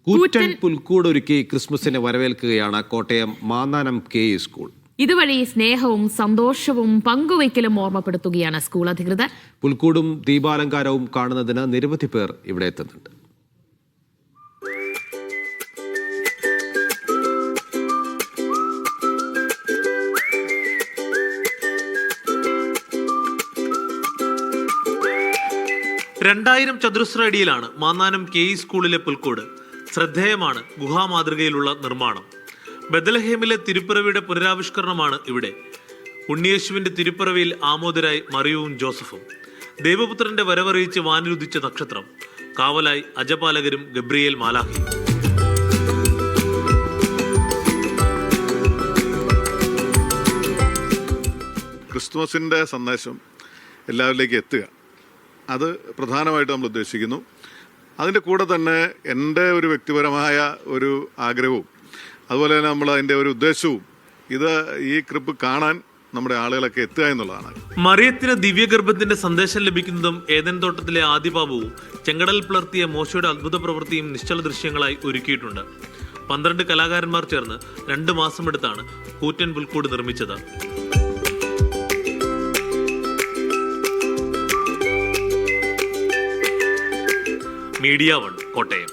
കൂറ്റൻ പുൽക്കൂട് ഒരുക്കി ക്രിസ്മസിനെ വരവേൽക്കുകയാണ് കോട്ടയം മാന്നാനം KE സ്കൂൾ. ഇതുവഴി സ്നേഹവും സന്തോഷവും പങ്കുവയ്ക്കലും ഓർമ്മപ്പെടുത്തുകയാണ് സ്കൂൾ അധികൃതർ. പുൽക്കൂടും ദീപാലങ്കാരവും കാണുന്നതിന് നിരവധി പേർ ഇവിടെ എത്തുന്നുണ്ട്. രണ്ടായിരം ചതുരശ്ര അടിയിലാണ് മാന്നാനം KE സ്കൂളിലെ പുൽക്കൂട്. ശ്രദ്ധേയമാണ് ഗുഹാമാതൃകയിലുള്ള നിർമ്മാണം. ബെത്ലഹേമിലെ തിരുപ്പിറവിയുടെ പുനരാവിഷ്കരണമാണ് ഇവിടെ. ഉണ്ണിയേശുവിന്റെ തിരുപ്പിറവിയിൽ ആമോദരായി മറിയവും ജോസഫും. ദൈവപുത്രന്റെ വരവറിയിച്ച് വാനിലുദിച്ച നക്ഷത്രം. കാവലായി അജപാലകരും ഗബ്രിയേൽ മാലാഖയും. ക്രിസ്തുമസിന്റെ സന്ദേശം എല്ലാവരിലേക്ക് എത്തുക, അത് പ്രധാനമായിട്ട് നമ്മൾ ഉദ്ദേശിക്കുന്നു. അതിൻ്റെ കൂടെ തന്നെ എൻ്റെ ഒരു വ്യക്തിപരമായ ഒരു ആഗ്രഹവും അതുപോലെ തന്നെ നമ്മൾ അതിൻ്റെ ഒരു ഉദ്ദേശവും ഇത് ഈ ക്രിപ്പ് കാണാൻ നമ്മുടെ ആളുകളൊക്കെ എത്തുക എന്നുള്ളതാണ്. മറിയത്തിന് ദിവ്യഗർഭത്തിന്റെ സന്ദേശം ലഭിക്കുന്നതും ഏദൻ തോട്ടത്തിലെ ആദിപാപവും ചെങ്കടൽ പിളർത്തിയ മോശയുടെ അത്ഭുത പ്രവൃത്തിയും നിശ്ചല ദൃശ്യങ്ങളായി ഒരുക്കിയിട്ടുണ്ട്. 12 കലാകാരന്മാർ ചേർന്ന് 2 മാസമെടുത്താണ് കൂറ്റൻ പുൽക്കൂട് നിർമ്മിച്ചത്. മീഡിയ 1 കോട്ടയം.